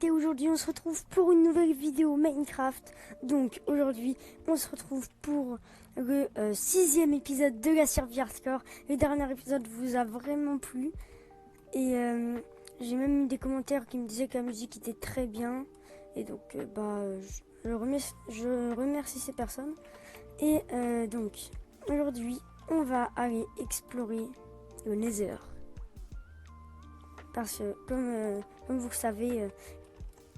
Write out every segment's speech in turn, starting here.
Et aujourd'hui on se retrouve pour une nouvelle vidéo Minecraft. Donc aujourd'hui on se retrouve pour le 6e épisode de la survie hardcore. Le dernier épisode vous a vraiment plu. Et j'ai même eu des commentaires qui me disaient que la musique était très bien. Et donc je remercie ces personnes. Et donc aujourd'hui on va aller explorer le Nether. Parce que comme vous le savez,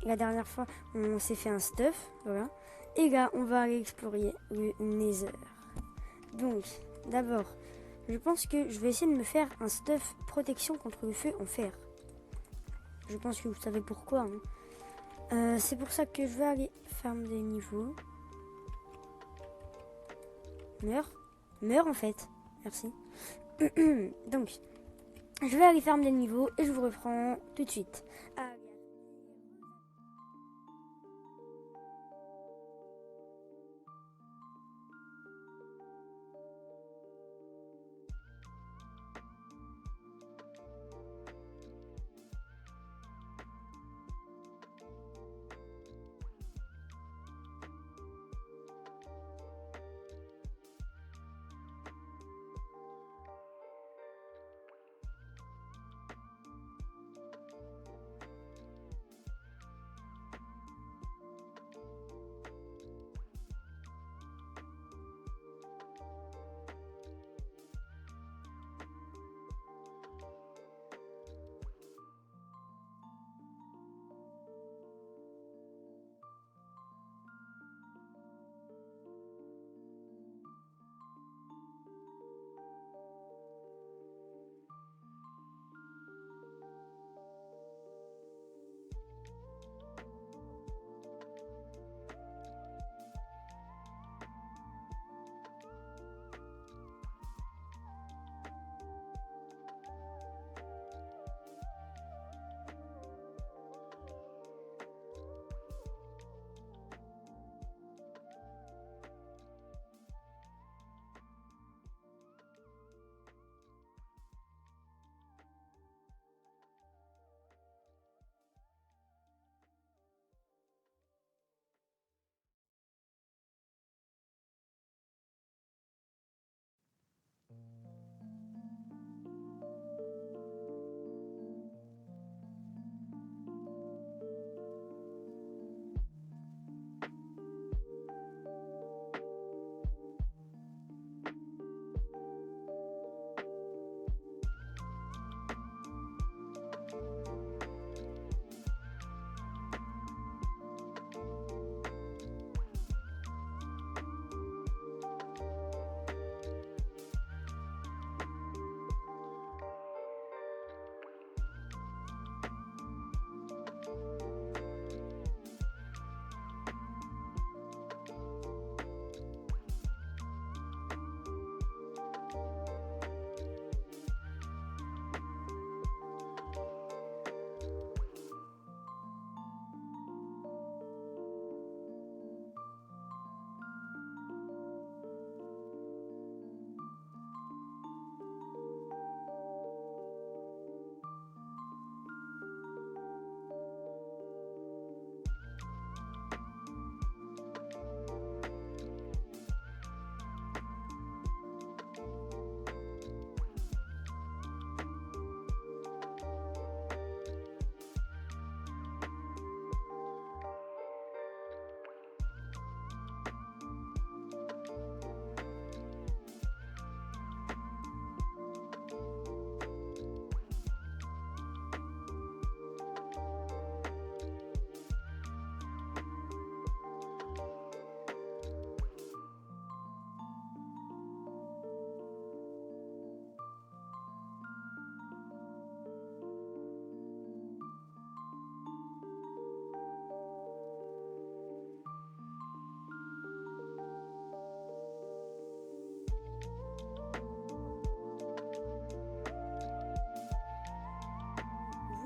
la dernière fois on s'est fait un stuff, voilà. Et là on va aller explorer le Nether. Donc d'abord, je pense que je vais essayer de me faire un stuff protection contre le feu en fer. Je pense que vous savez pourquoi. C'est pour ça que je vais aller farm des niveaux. Meurs en fait. Merci. Donc, je vais aller farm des niveaux et je vous reprends tout de suite.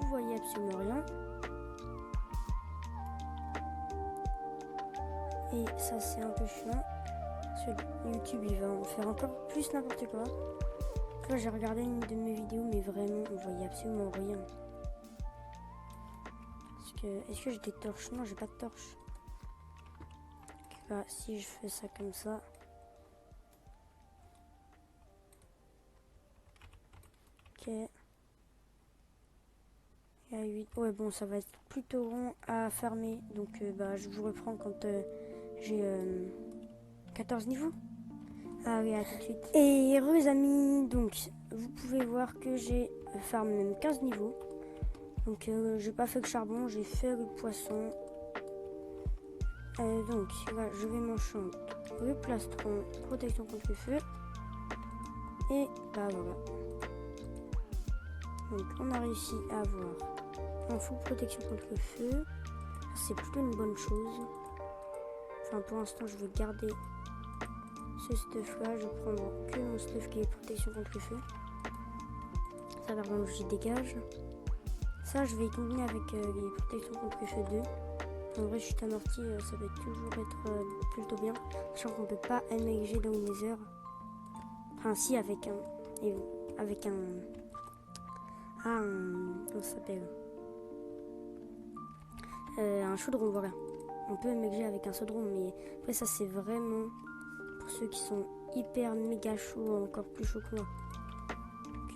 Vous voyez absolument rien. Et ça c'est un peu chiant. Sur YouTube il va en faire encore plus n'importe quoi. Là j'ai regardé une de mes vidéos mais vraiment on voyait absolument rien. Parce Est-ce que j'ai des torches? Non, j'ai pas de torches. Bah, si je fais ça comme ça. Ok. Il y a 8. Ouais, bon, ça va être plutôt long à farmer. Donc, bah, je vous reprends quand j'ai 14 niveaux. Allez, à tout de suite. Et heureux amis, donc, vous pouvez voir que j'ai farmé même 15 niveaux. Donc, j'ai pas fait le charbon, j'ai fait le poisson. Donc, là, je vais m'enchanter le plastron, protection contre le feu. Et bah voilà. Donc, on a réussi à avoir un full protection contre le feu. C'est plutôt une bonne chose. Enfin, pour l'instant, je vais garder ce stuff là. Je vais prendre que mon stuff qui est protection contre le feu. Ça va vraiment que j'y dégage. Ça, je vais y combiner avec les protections contre le feu 2. En vrai, chute amortie, ça va toujours être plutôt bien. Sachant qu'on peut pas MLG dans le Nether. Enfin, si, avec un. Comment ça s'appelle un chaudron, voilà. On peut MLG avec un chaudron, mais après, ça, c'est vraiment pour ceux qui sont hyper méga chauds, encore plus chauds que moi.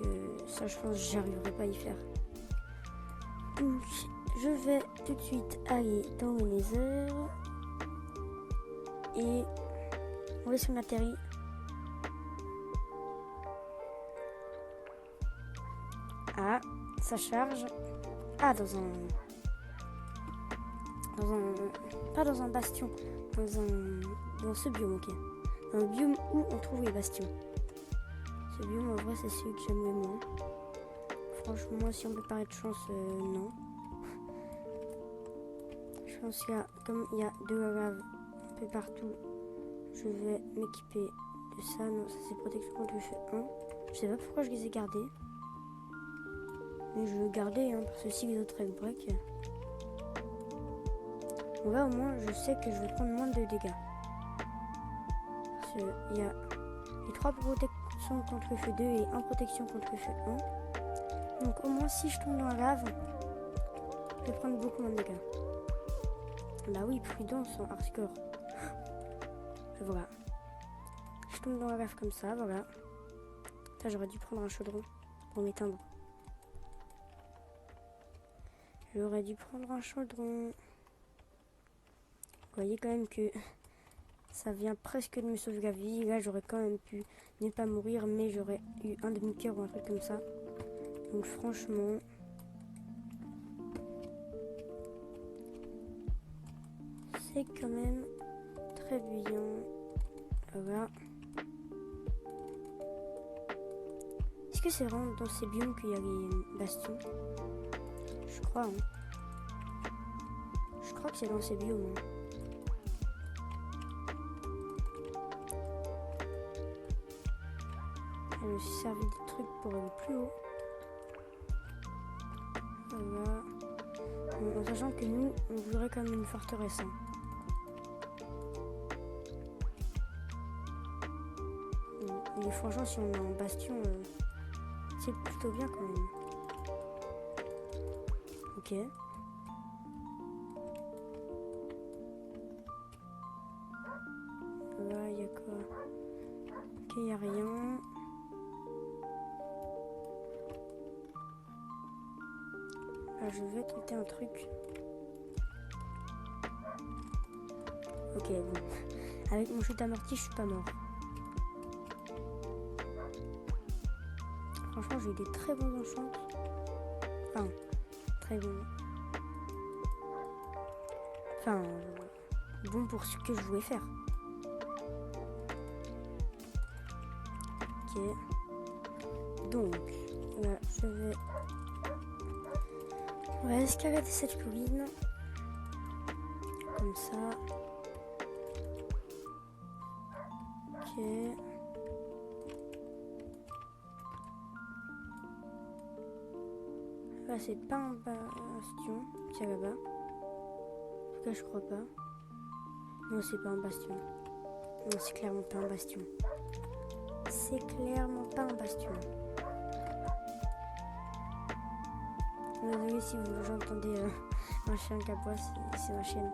Donc, ça, je pense que j'arriverai pas à y faire. Donc, je vais tout de suite aller dans le Nether. Et on va sur on atterrit. Ah, ça charge. Ah, pas dans un bastion, dans ce biome, ok. Dans le biome où on trouve les bastions. Ce biome, en vrai, c'est celui que j'aime le moins. Franchement, si on peut parler de chance, non. Je pense qu'il y a, comme il y a de la lave un peu partout, je vais m'équiper de ça. Non, ça c'est protection contre le feu 1. Je sais pas pourquoi je les ai gardés. Mais je vais garder, hein, parce que si les autres elles break. Bon là au moins je sais que je vais prendre moins de dégâts. Parce qu'il y a les 3 protections contre le feu 2 et 1 protection contre le feu 1. Donc au moins si je tombe dans la lave, je vais prendre beaucoup moins de dégâts. Bah oui, prudence en hardcore. Voilà. Je tombe dans la lave comme ça, voilà. Ça, j'aurais dû prendre un chaudron pour m'éteindre. J'aurais dû prendre un chaudron. Vous voyez quand même que ça vient presque de me sauver la vie. Là, j'aurais quand même pu ne pas mourir, mais j'aurais eu un demi-cœur ou un truc comme ça. Donc franchement... c'est quand même très bien. Voilà. Est-ce que c'est vraiment dans ces biomes qu'il y a les bastions? Je crois. Hein. Je crois que c'est dans ces biomes. Hein. Je me suis servi des trucs pour aller plus haut. Voilà. Bon, en sachant que nous, on voudrait quand même une forteresse. Hein. Et franchement, si on est en bastion, c'est plutôt bien quand même. Ok. Là, il y a quoi? Ok, il n'y a rien. Là, je vais tenter un truc. Ok, bon. Avec mon chute amorti, je suis pas mort. Franchement, j'ai eu des très bons enchants. Enfin, très bons. Enfin, bon pour ce que je voulais faire. Ok. Donc, là, je vais... on va escalader cette colline. Comme ça. Ok. Là, c'est pas un bastion. Tiens là-bas. En tout cas, je crois pas. Non, c'est pas un bastion. Non, c'est clairement pas un bastion. C'est clairement pas un bastion. Désolé si vous entendez Un chien qui aboie, c'est ma chienne.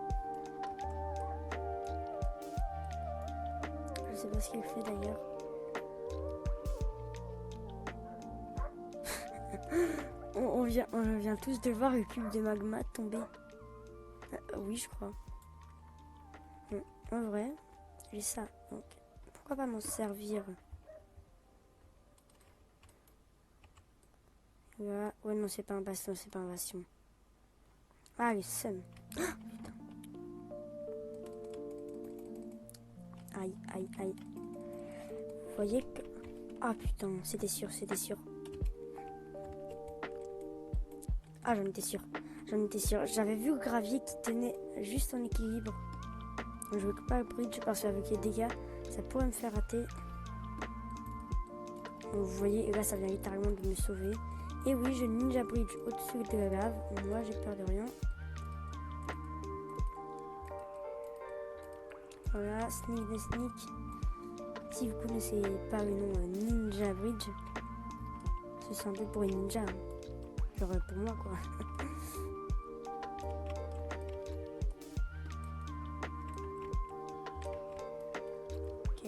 Je sais pas ce qu'il fait d'ailleurs. on vient tous de voir le cube de magma tomber. Oui, je crois. En vrai, j'ai ça. Donc, pourquoi pas m'en servir? Là. Ouais, non, c'est pas un bastion, c'est pas un bastion. Ah, les seum. Oh, putain. Aïe, aïe, aïe. Vous voyez que... Ah, putain, c'était sûr, c'était sûr. Ah, j'en étais sûr. J'en étais sûr. J'avais vu le gravier qui tenait juste en équilibre. Donc, je veux pas le bridge parce qu'avec les dégâts, ça pourrait me faire rater. Donc, vous voyez, et là, ça vient littéralement de me sauver. Et oui, je ninja bridge au-dessus de la lave. Moi, j'ai peur de rien. Voilà, sneak the sneak. Si vous connaissez pas le nom Ninja Bridge, c'est simple pour une ninja. Genre pour moi, quoi. Ok.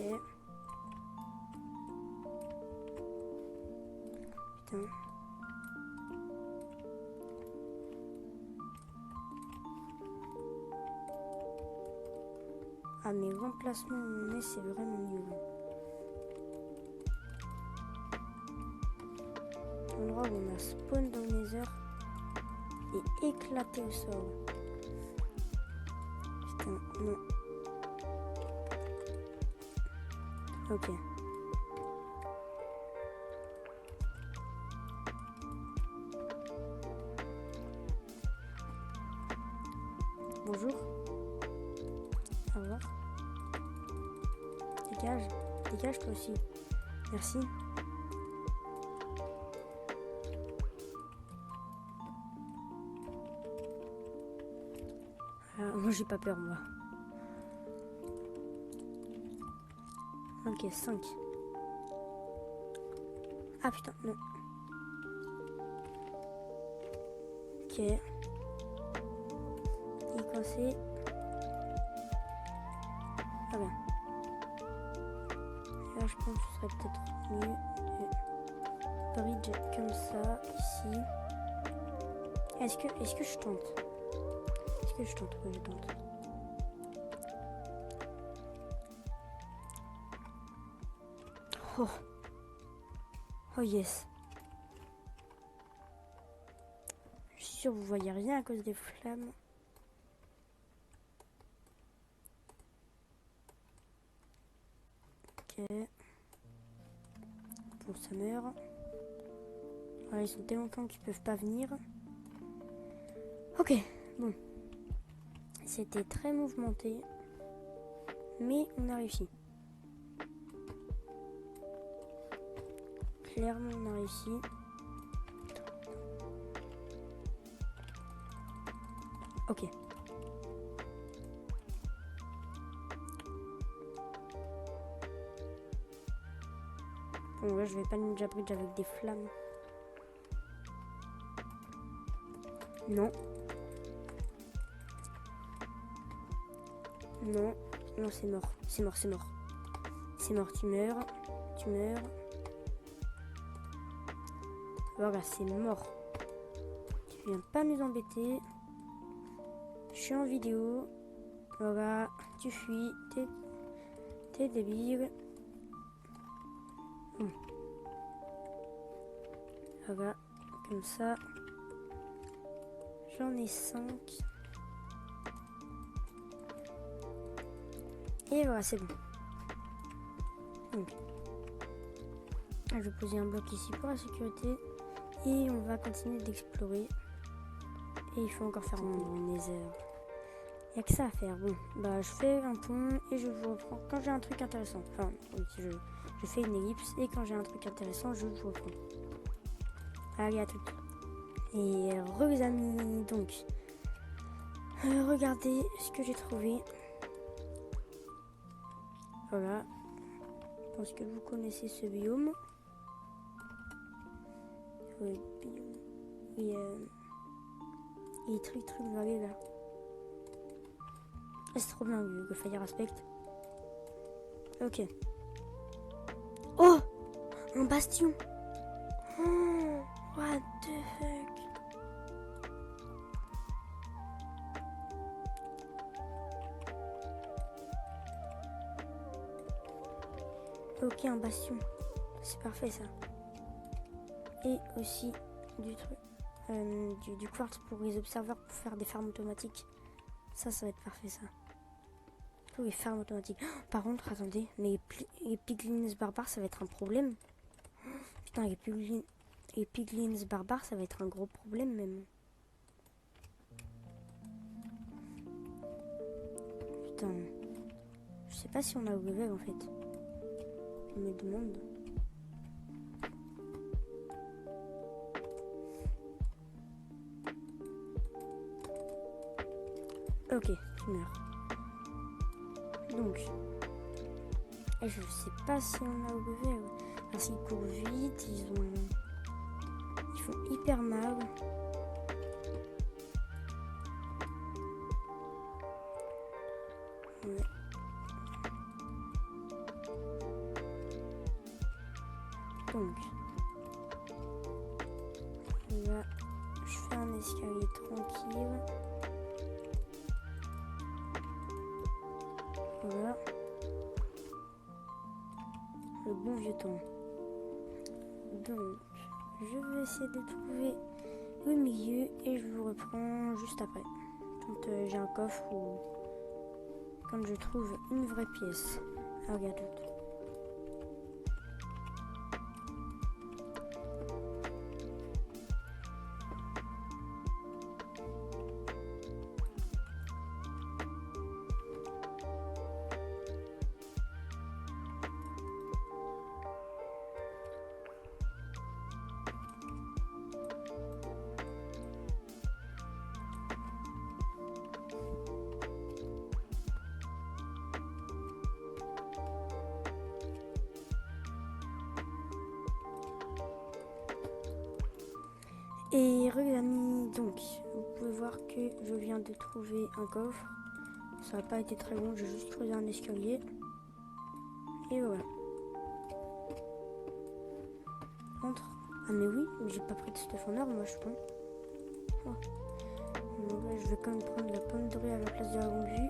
Putain. Ah, mais l'emplacement où on est, c'est vraiment nul. L'endroit où on a spawn dans le nether et éclaté au sol. Putain, non. Ok. Bonjour. Au revoir. Dégage. Dégage toi aussi. Merci. Moi j'ai pas peur moi. Ok, 5. Ah putain, non. Ok. Il est coincé. Ah ben. Là je pense que ce serait peut-être mieux de bridge comme ça, ici. Est-ce que je tente? Est-ce que je tente? Oui, je tente. Oh. Oh yes. Je suis sûre que vous voyez rien à cause des flammes. Ok. Bon, ça meurt. Voilà, ils sont tellement pleins qu'ils peuvent pas venir. Ok, bon. C'était très mouvementé. Mais on a réussi. Clairement, on a réussi. Ok. Bon, là, je vais pas ninja bridge avec des flammes. Non. Non. Non, c'est mort. C'est mort, c'est mort. C'est mort, tu meurs. Tu meurs. Voilà, c'est mort. Tu viens pas nous embêter. Je suis en vidéo. Voilà, tu fuis. T'es débile. Voilà, comme ça. J'en ai 5. Et voilà, c'est bon. Donc, je vais poser un bloc ici pour la sécurité. Et on va continuer d'explorer. Et il faut encore faire un nether. Il n'y a que ça à faire. Bon, bah je fais un pont et je vous reprends quand j'ai un truc intéressant. Enfin, oui, je fais une ellipse et quand j'ai un truc intéressant, je vous reprends. Allez, à toutes. Et les amis, donc, regardez ce que j'ai trouvé. Voilà. Je pense que vous connaissez ce biome. Oui, biome. Oui, Et truc vagué là. Ah, c'est trop bien le Fire Aspect. Ok. Oh, un bastion. Oh, what the fuck. Ok, un bastion. C'est parfait ça. Et aussi du truc. Du quartz pour les observeurs pour faire des fermes automatiques. Ça va être parfait ça. Les fermes automatiques. Oh, par contre, attendez, mais les piglins barbares, ça va être un problème. Putain, les piglins barbares, ça va être un gros problème même. Putain, je sais pas si on a au level en fait. Je me demande. Ok, tu meurs. Donc, je sais pas si on a au level. Parce qu'ils courent vite, ils font hyper mal. Ouais. Donc, là, je fais un escalier tranquille. Voilà. Le bon vieux temps. Donc, je vais essayer de trouver le milieu et je vous reprends juste après. Quand j'ai un coffre ou quand je trouve une vraie pièce. Ah, regarde tout. Et regardez, donc, vous pouvez voir que je viens de trouver un coffre. Ça n'a pas été très long, j'ai juste creusé un escalier. Et voilà. Entre. Ah mais oui, j'ai pas pris de stuff en or, moi je pense. Oh. Donc là, je vais quand même prendre la pomme dorée à la place de la longue vue.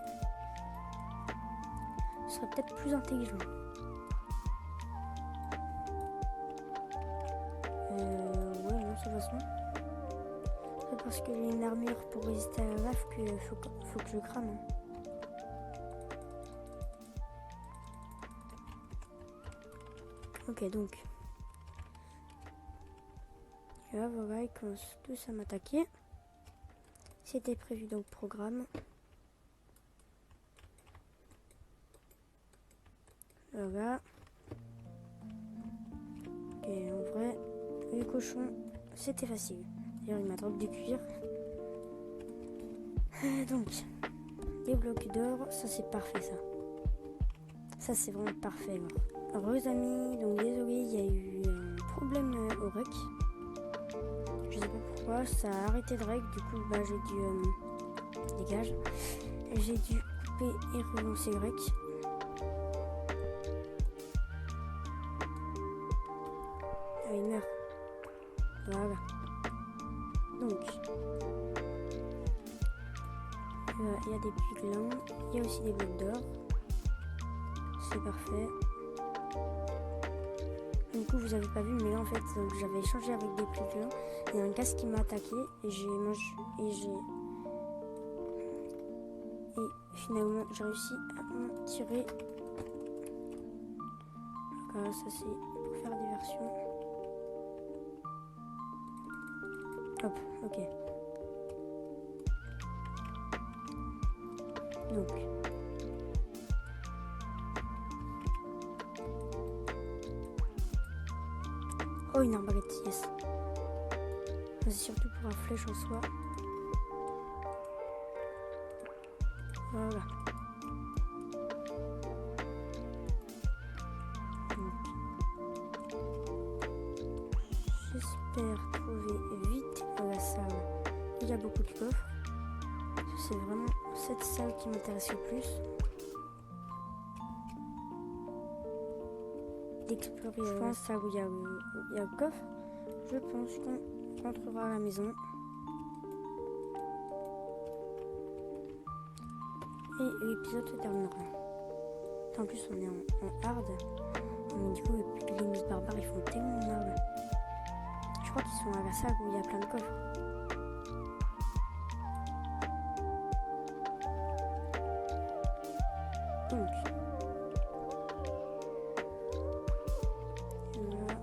Ce serait peut-être plus intelligent. Ouais, non, ça va se faire. C'est parce que j'ai une armure pour résister à la lave qu'il faut que je crame. Ok, donc. Et là, voilà, ils commencent tous à m'attaquer. C'était prévu dans le programme. Voilà. Et en vrai, les cochons, c'était facile. D'ailleurs, il m'attrape du cuir. Donc, les blocs d'or, ça c'est parfait ça. Ça c'est vraiment parfait. Heureux amis, donc désolé, il y a eu un problème au rec. Je sais pas pourquoi, ça a arrêté de rec, du coup bah j'ai dû dégage. J'ai dû couper et relancer le rec. Ah, il meurt. Voilà. Donc, il y a des piglins, il y a aussi des blocs d'or. C'est parfait. Du coup, vous avez pas vu, mais là en fait, j'avais échangé avec des piglins. Il y a un gaz qui m'a attaqué et finalement j'ai réussi à m'en tirer. Voilà, ça c'est pour faire diversion. Hop, ok. Donc. Oh, une arbalète, yes. C'est surtout pour la flèche en soi. Voilà. J'espère trouver vite la salle. Il y a beaucoup de coffres. c'est vraiment cette salle qui m'intéresse le plus. D'explorer, je pense, là où il y a le coffre. Je pense qu'on rentrera à la maison. Et l'épisode se terminera. En plus, on est en hard. Donc, du coup, les Miss Barbares, ils font tellement mal. Je crois qu'ils sont à la salle où il y a plein de coffres. Donc, voilà.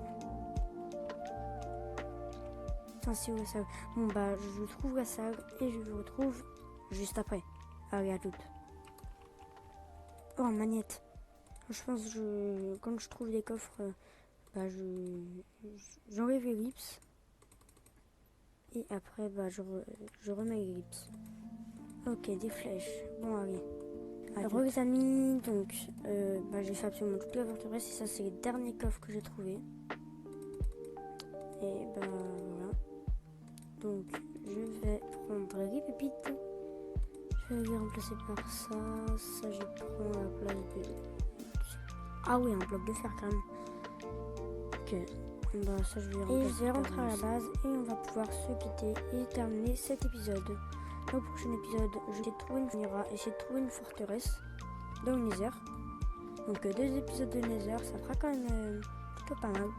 Attends, c'est où la salle? Bon, bah, je trouve la salle et je vous retrouve juste après. Allez, à toutes. Oh, magnette. Je pense que quand je trouve des coffres, bah, j'enlève l'ellipse. Et après, bah, je remets l'ellipse. Ok, des flèches. Bon, allez. Alors, les amis, donc, bah, j'ai fait absolument toute la forteresse. Et ça, c'est les derniers coffres que j'ai trouvés. Et bah, voilà. Donc, je vais prendre les pépites. Je vais les remplacer par ça. Ça, je prends la place de... Ah oui, un bloc de fer quand même. Ok. Bah, ça, je vais remplacer. Et je vais rentrer à la base et on va pouvoir se quitter et terminer cet épisode. Dans le prochain épisode, je vais essayer de trouver une forteresse dans le Nether. Donc 2 épisodes de Nether, ça fera quand même plutôt pas mal.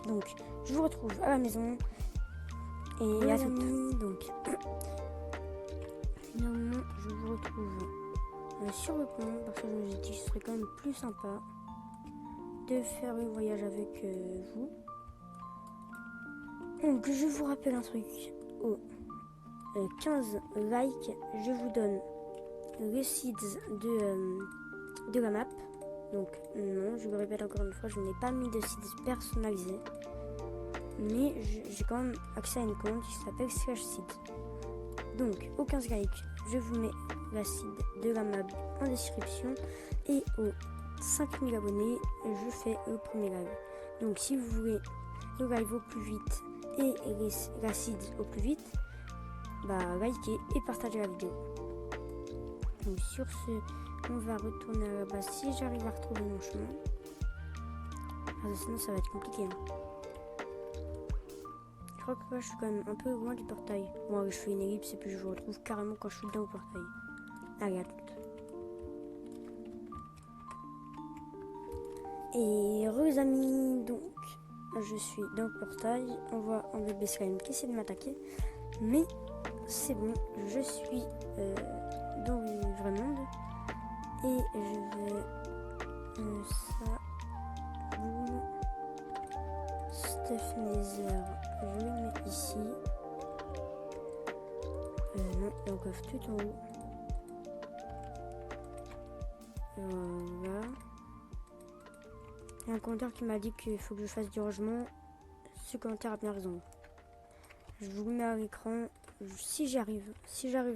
Donc je vous retrouve à la maison. Et à toutes. Donc finalement je vous retrouve sur le pont parce que je me suis dit que ce serait quand même plus sympa de faire le voyage avec vous. Donc je vous rappelle un truc. 15 likes, je vous donne les seeds de la map. Donc non, je le répète encore une fois, je n'ai pas mis de seeds personnalisés. Mais j'ai quand même accès à une compte qui s'appelle /seeds. Donc aux 15 likes, je vous mets la seed de la map en description. Et aux 5000 abonnés, je fais le premier live. Donc si vous voulez le live au plus vite et la seed au plus vite, bah likez et partagez la vidéo. Donc sur ce, on va retourner à la base si j'arrive à retrouver mon chemin. Parce que sinon ça va être compliqué. Je crois que là je suis quand même un peu loin du portail. Bon, je fais une ellipse et puis je vous retrouve carrément quand je suis dans le portail. Allez, à toutes. Et heureux amis, donc je suis dans le portail. On voit un bébé slime qui essaie de m'attaquer. Mais c'est bon, je suis dans le vrai monde. Et je vais ça, boum, Stuff Nether, je le mets ici. Non, il y a un coffre tout en haut. Voilà. Il y a un commentaire qui m'a dit qu'il faut que je fasse du rangement. Ce commentaire a bien raison. Je vous le mets à l'écran. Si j'arrive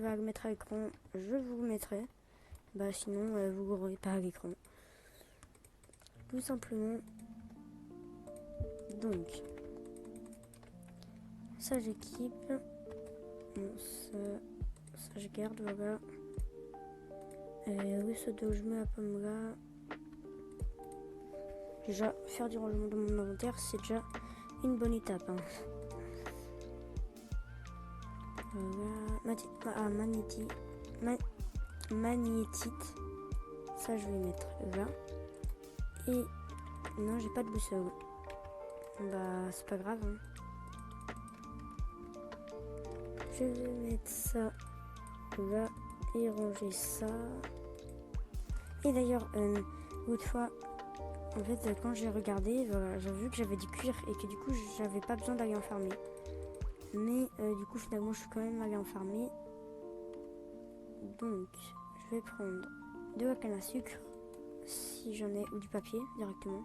à le mettre à l'écran, je vous le mettrai. Bah sinon, vous ne l'aurez pas à l'écran. Tout simplement. Donc, ça j'équipe. Bon, ça je garde, voilà. Oui, ce dos je mets la pomme là. Déjà, faire du rangement de mon inventaire, c'est déjà une bonne étape. Hein. Voilà. Magnétite. Ça, je vais mettre là. Et non, j'ai pas de boussole. Bah, c'est pas grave. Hein. Je vais mettre ça là et ranger ça. Et d'ailleurs, l'autre fois, en fait, quand j'ai regardé, voilà, j'ai vu que j'avais du cuir et que du coup, j'avais pas besoin d'aller en farmer. Mais du coup, finalement, je suis quand même allée en farmer. Donc, je vais prendre de la canne à sucre, si j'en ai, ou du papier directement.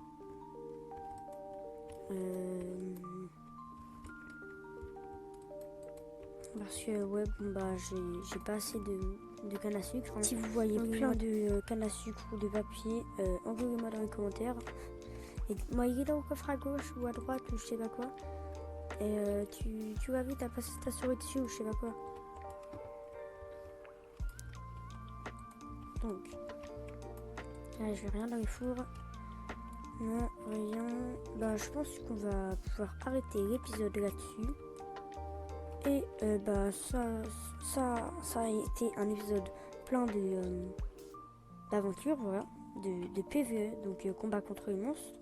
Parce que ouais, bon, bah j'ai pas assez de canne à sucre. Si vous voyez plein de canne à sucre ou de papier, envoyez-moi dans les commentaires. Et moi, il est dans le coffre à gauche ou à droite ou je sais pas quoi. Et tu vas vite, t'as passé ta souris dessus ou je sais pas quoi. Donc, là, je vais rien dans les fours. Non, rien. Bah, je pense qu'on va pouvoir arrêter l'épisode là-dessus. Et ça a été un épisode plein d'aventures, voilà, de PvE, donc combat contre les monstres.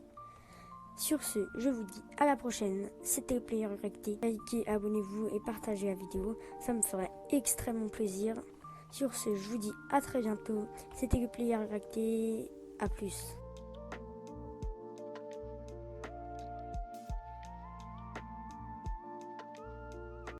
Sur ce, je vous dis à la prochaine. C'était le Player Recté. Likez, abonnez-vous et partagez la vidéo. Ça me ferait extrêmement plaisir. Sur ce, je vous dis à très bientôt. C'était le Player Recté. À plus.